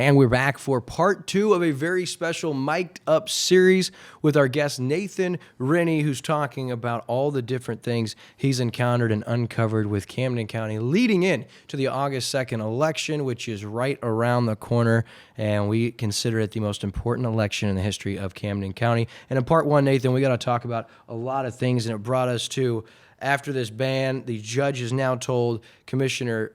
And we're back for part 2 of a very special mic'd up series with our guest Nathan Rinne, who's talking about all the different things he's encountered and uncovered with Camden County leading in to the August 2nd election, which is right around the corner. And we consider it the most important election in the history of Camden County. And in part 1, Nathan, we got to talk about a lot of things, and it brought us to, after this ban, the judge has now told Commissioner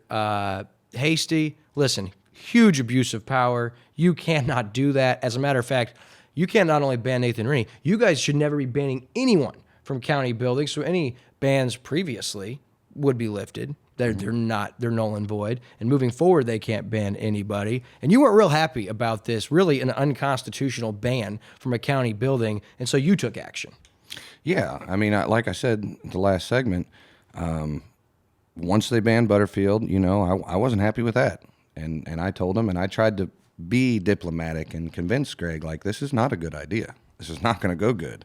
Hasty, listen, huge abuse of power. You cannot do that. As a matter of fact, you can not only ban Nathan Rinne, you guys should never be banning anyone from county buildings. So any bans previously would be lifted. They're null and void. And moving forward, they can't ban anybody. And you weren't real happy about this, really an unconstitutional ban from a county building. And so you took action. Yeah. I mean, like I said, the last segment, once they banned Butterfield, I wasn't happy with that. And I told him, and I tried to be diplomatic and convince Greg, like, this is not a good idea. This is not going to go good.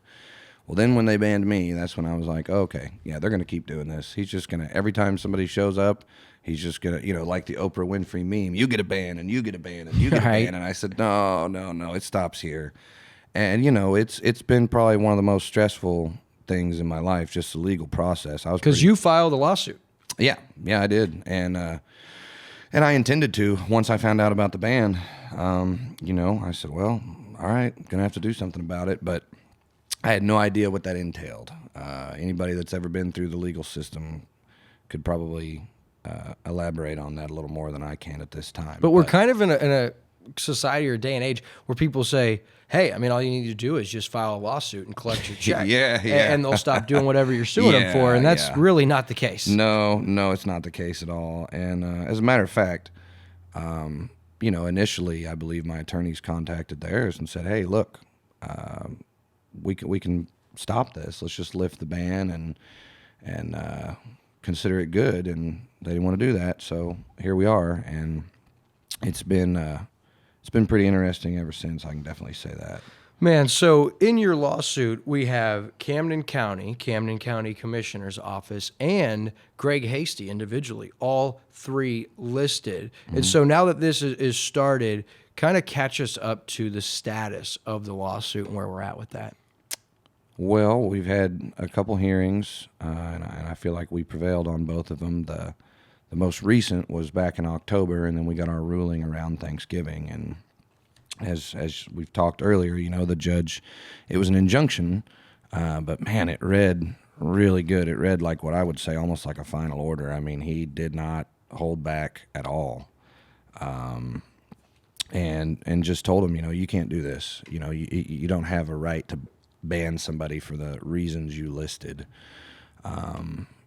Well, then when they banned me, that's when I was like, oh, okay, yeah, they're going to keep doing this. He's just going to, every time somebody shows up, he's just going to, like the Oprah Winfrey meme, you get a ban, and you get a ban, and you get a ban. And I said, no, it stops here. And, it's been probably one of the most stressful things in my life, just the legal process. Because you filed a lawsuit. Yeah, I did. And I intended to, once I found out about the ban, I said, well, all right, going to have to do something about it. But I had no idea what that entailed. Anybody that's ever been through the legal system could probably elaborate on that a little more than I can at this time. But we're kind of in a society or day and age where people say, hey, I mean, all you need to do is just file a lawsuit and collect your check. Yeah. And they'll stop doing whatever you're suing them for, and that's really not the case. No, it's not the case at all. And as a matter of fact, initially, I believe my attorneys contacted theirs and said, hey, look, we can stop this. Let's just lift the ban and consider it good. And they didn't want to do that, so here we are. And it's been pretty interesting ever since, I can definitely say that. Man, so in your lawsuit, we have Camden County Commissioner's Office, and Greg Hasty individually, all three listed. Mm-hmm. And so now that this is started, kind of catch us up to the status of the lawsuit and where we're at with that. Well, we've had a couple hearings, and I feel like we prevailed on both of them. The most recent was back in October, and then we got our ruling around Thanksgiving. And as we've talked earlier, the judge, it was an injunction, but man, it read really good. It read like what I would say almost like a final order. I mean, he did not hold back at all, and just told him, you can't do this. You don't have a right to ban somebody for the reasons you listed.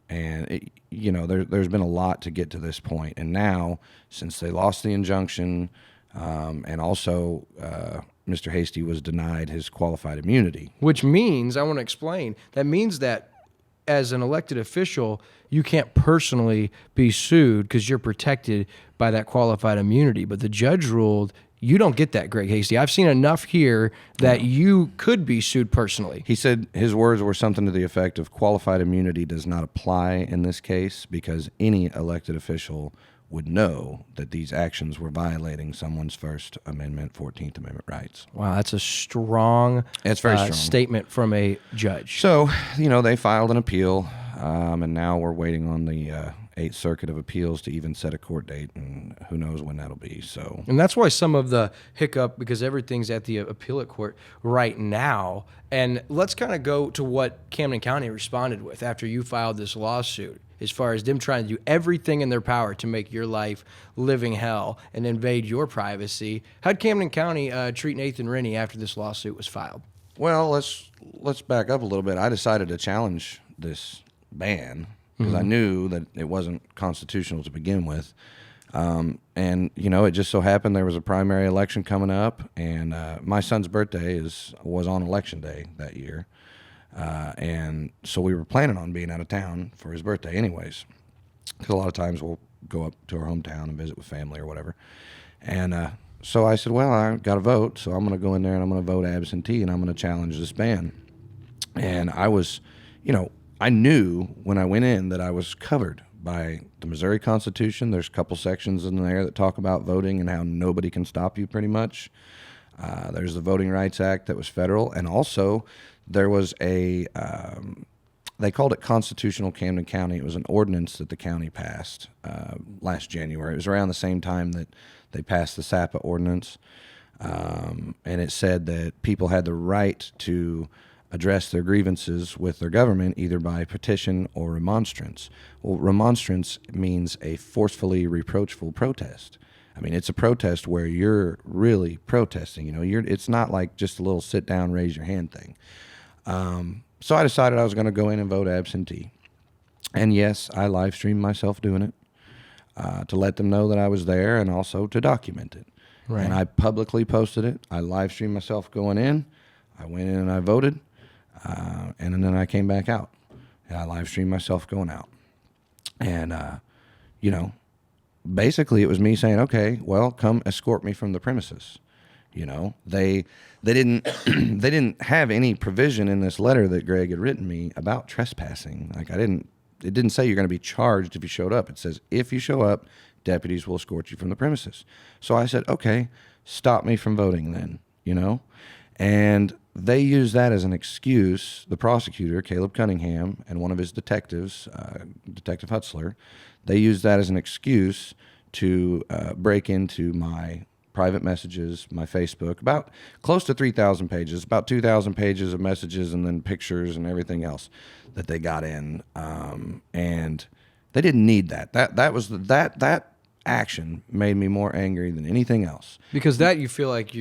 And there's been a lot to get to this point. And now, since they lost the injunction, and also Mr. Hasty was denied his qualified immunity. Which means, I want to explain, that means that as an elected official, you can't personally be sued because you're protected by that qualified immunity. But the judge ruled you don't get that, Greg Hasty. I've seen enough here that you could be sued personally. He said his words were something to the effect of qualified immunity does not apply in this case because any elected official would know that these actions were violating someone's First Amendment, 14th Amendment rights. Wow, that's a strong, very strong statement from a judge. So, they filed an appeal, and now we're waiting on the 8th Circuit of Appeals to even set a court date, and who knows when that'll be. So, and that's why some of the hiccup, because everything's at the appellate court right now. And let's kind of go to what Camden County responded with after you filed this lawsuit, as far as them trying to do everything in their power to make your life living hell and invade your privacy. How'd Camden County treat Nathan Rinne after this lawsuit was filed? Well, let's back up a little bit. I decided to challenge this ban because I knew that it wasn't constitutional to begin with. And, it just so happened there was a primary election coming up, and my son's birthday was on election day that year. And so we were planning on being out of town for his birthday anyways, because a lot of times we'll go up to our hometown and visit with family or whatever. And so I said, well, I got to vote, so I'm going to go in there and I'm going to vote absentee, and I'm going to challenge this ban. And I was, I knew when I went in that I was covered by the Missouri Constitution. There's a couple sections in there that talk about voting and how nobody can stop you pretty much. There's the Voting Rights Act that was federal. And also there was they called it Constitutional Camden County. It was an ordinance that the county passed last January. It was around the same time that they passed the SAPA ordinance. And it said that people had the right to address their grievances with their government either by petition or remonstrance. Well, remonstrance means a forcefully reproachful protest. I mean, it's a protest where you're really protesting. It's not like just a little sit down, raise your hand thing. So I decided I was going to go in and vote absentee. And yes, I live streamed myself doing it to let them know that I was there and also to document it. Right. And I publicly posted it. I live streamed myself going in. I went in and I voted. And then I came back out. And I live streamed myself going out. And, basically it was me saying, okay, well, come escort me from the premises. They didn't they didn't have any provision in this letter that Greg had written me about trespassing. It didn't say you're going to be charged if you showed up. It says if you show up, deputies will escort you from the premises. So I said, okay, stop me from voting then, And they used that as an excuse, the prosecutor, Caleb Cunningham, and one of his detectives, Detective Hutzler, they used that as an excuse to break into my private messages, my Facebook, about close to 3,000 pages, about 2,000 pages of messages and then pictures and everything else that they got in. And they didn't need that. That action made me more angry than anything else. Because that you feel like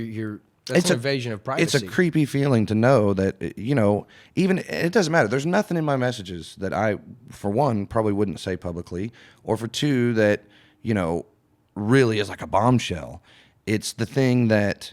that's an invasion of privacy. It's a creepy feeling to know that, even it doesn't matter. There's nothing in my messages that I, for one, probably wouldn't say publicly, or for two, that, really is like a bombshell. It's the thing that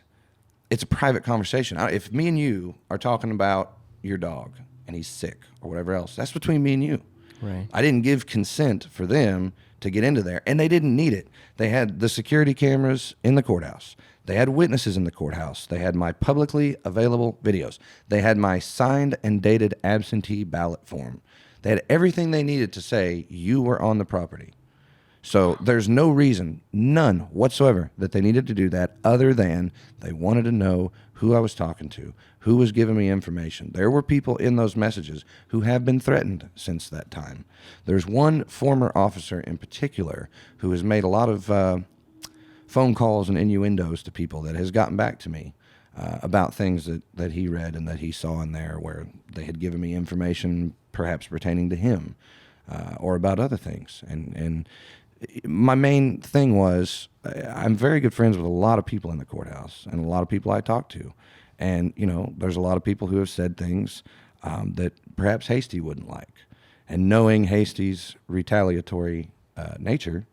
it's a private conversation. If me and you are talking about your dog and he's sick or whatever else, that's between me and you. Right. I didn't give consent for them to get into there, and they didn't need it. They had the security cameras in the courthouse. They had witnesses in the courthouse. They had my publicly available videos. They had my signed and dated absentee ballot form. They had everything they needed to say you were on the property. So there's no reason, none whatsoever, that they needed to do that other than they wanted to know who I was talking to, who was giving me information. There were people in those messages who have been threatened since that time. There's one former officer in particular who has made a lot of phone calls and innuendos to people that has gotten back to me about things that he read and that he saw in there where they had given me information perhaps pertaining to him or about other things. And my main thing was I'm very good friends with a lot of people in the courthouse and a lot of people I talk to. And, there's a lot of people who have said things that perhaps Hasty wouldn't like. And knowing Hasty's retaliatory nature,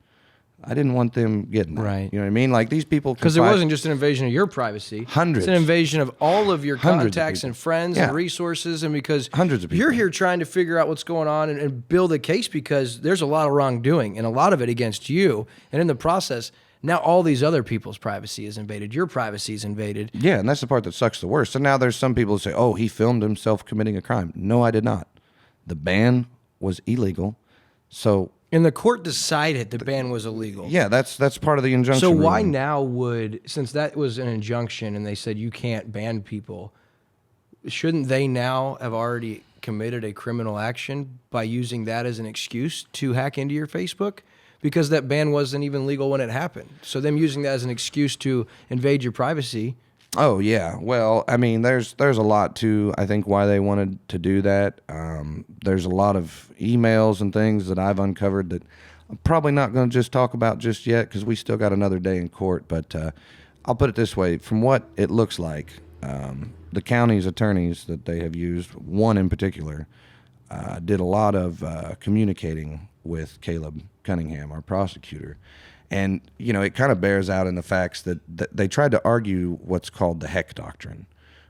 I didn't want them getting that. Right. You know what I mean? Like these people... Because it wasn't just an invasion of your privacy. Hundreds. It's an invasion of all of your Hundreds of contacts people. and friends and resources. And because Hundreds of people. you're here trying to figure out what's going on and build a case because there's a lot of wrongdoing and a lot of it against you. And in the process, now all these other people's privacy is invaded. Your privacy is invaded. Yeah, and that's the part that sucks the worst. So now there's some people who say, oh, he filmed himself committing a crime. No, I did not. The ban was illegal. So... And the court decided the ban was illegal. Yeah, that's part of the injunction. So why ruling. now since that was an injunction and they said you can't ban people, shouldn't they now have already committed a criminal action by using that as an excuse to hack into your Facebook? Because that ban wasn't even legal when it happened. So them using that as an excuse to invade your privacy. Oh, yeah. Well, I mean, there's a lot to, I think, why they wanted to do that. There's a lot of emails and things that I've uncovered that I'm probably not going to just talk about just yet because we still got another day in court. But I'll put it this way. From what it looks like, the county's attorneys that they have used, one in particular, did a lot of communicating with Caleb Cunningham, our prosecutor. And, it kind of bears out in the facts that they tried to argue what's called the Heck Doctrine,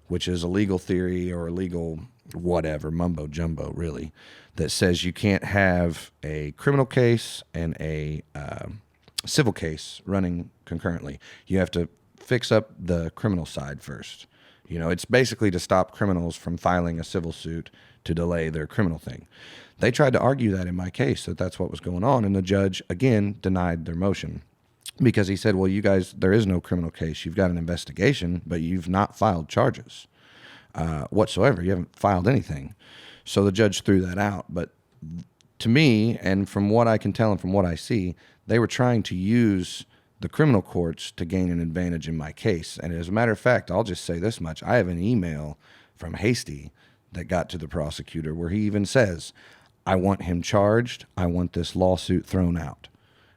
which is a legal theory or a legal whatever, mumbo jumbo, really, that says you can't have a criminal case and a civil case running concurrently. You have to fix up the criminal side first You know, it's basically to stop criminals from filing a civil suit to delay their criminal thing. They tried to argue that in my case, that that's what was going on, and the judge, again, denied their motion because he said, well, you guys, there is no criminal case. You've got an investigation, but you've not filed charges whatsoever. You haven't filed anything. So the judge threw that out. But to me, and from what I can tell and from what I see, they were trying to use the criminal courts to gain an advantage in my case. And as a matter of fact, I'll just say this much. I have an email from Hasty that got to the prosecutor where he even says, I want him charged. I want this lawsuit thrown out.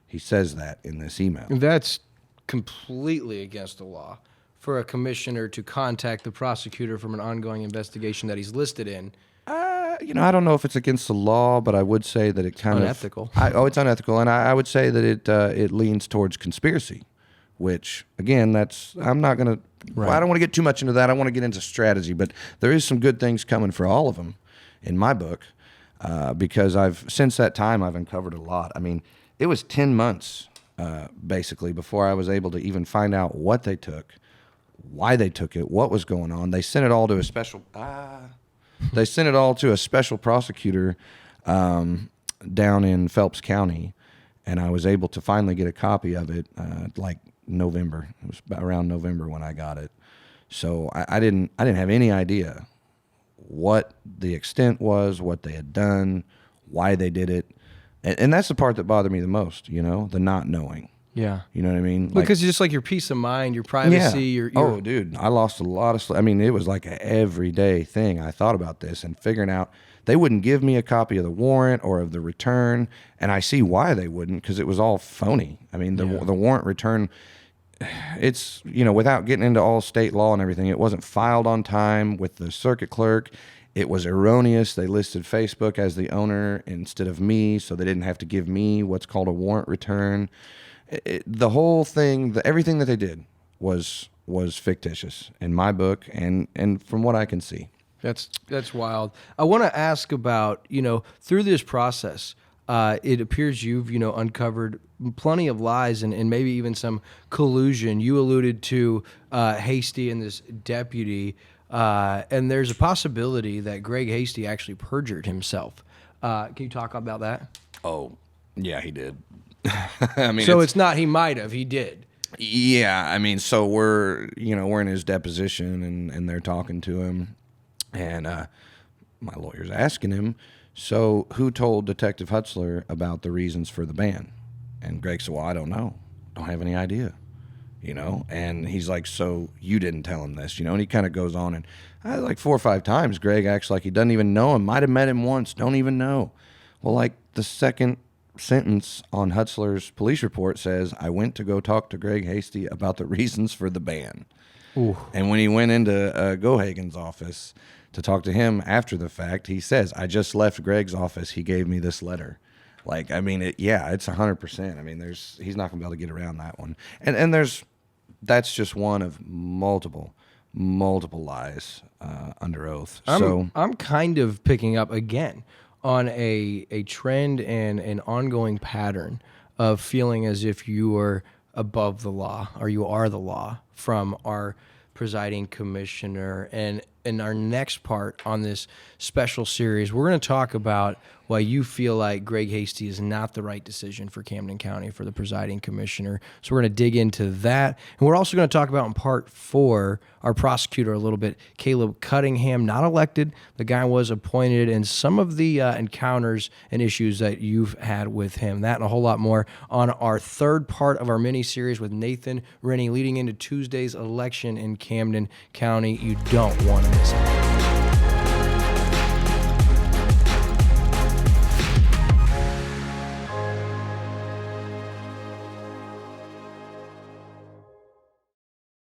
He says that in this email. That's completely against the law for a commissioner to contact the prosecutor from an ongoing investigation that he's listed in. You know, I don't know if it's against the law, but I would say that it kind unethical. It's unethical, and I would say that it leans towards conspiracy, which again, I'm not going to. Right. I don't want to get too much into that. I want to get into strategy, but there is some good things coming for all of them, in my book, because since that time I've uncovered a lot. I mean, it was 10 months basically before I was able to even find out what they took, why they took it, what was going on. They sent it all to a special. They sent it all to a special prosecutor down in Phelps County, and I was able to finally get a copy of it like November. It was around November when I got it. So I didn't have any idea what the extent was, what they had done, why they did it, and that's the part that bothered me the most. You know, the not knowing. Yeah. You know what I mean? Because just like your peace of mind, your privacy, your oh, dude, I lost a lot of sleep. I mean, it was like an everyday thing. I thought about this and figuring out they wouldn't give me a copy of the warrant or of the return, and I see why they wouldn't, because it was all phony. I mean, the warrant return, it's, you know, without getting into all state law and everything, it wasn't filed on time with the circuit clerk. It was erroneous. They listed Facebook as the owner instead of me, so they didn't have to give me what's called a warrant return. The whole thing, everything that they did was fictitious in my book, and from what I can see. That's wild. I want to ask about, you know, through this process, it appears you've, you know, uncovered plenty of lies and maybe even some collusion. You alluded to Hasty and this deputy, and there's a possibility that Greg Hasty actually perjured himself. Can you talk about that? Oh, yeah, he did. I mean, so it's not he might have, he did. Yeah, I mean, so we're in his deposition and they're talking to him, and my lawyer's asking him, so who told Detective Hutzler about the reasons for the ban? And Greg said, well, I don't know. Don't have any idea, you know? And he's like, so you didn't tell him this, you know? And he kind of goes on, and like 4 or 5 times, Greg acts like he doesn't even know him, might have met him once, don't even know. Well, like the second sentence on Hutzler's police report says, I went to go talk to Greg Hasty about the reasons for the ban. Ooh. And when he went into Gohagen's office to talk to him after the fact, he says, I just left Greg's office. He gave me this letter. Like, I mean, it's 100%. I mean, he's not going to be able to get around that one. And that's just one of multiple lies under oath. I'm kind of picking up again on a trend and an ongoing pattern of feeling as if you are above the law or you are the law from our presiding commissioner. And in our next part on this special series, we're going to talk about why you feel like Greg Hasty is not the right decision for Camden County for the presiding commissioner. So we're going to dig into that. And we're also going to talk about in part 4, our prosecutor a little bit, Caleb Cunningham, not elected. The guy was appointed, and some of the encounters and issues that you've had with him. That and a whole lot more on our third part of our mini-series with Nathan Rinne leading into Tuesday's election in Camden County. You don't want to miss it.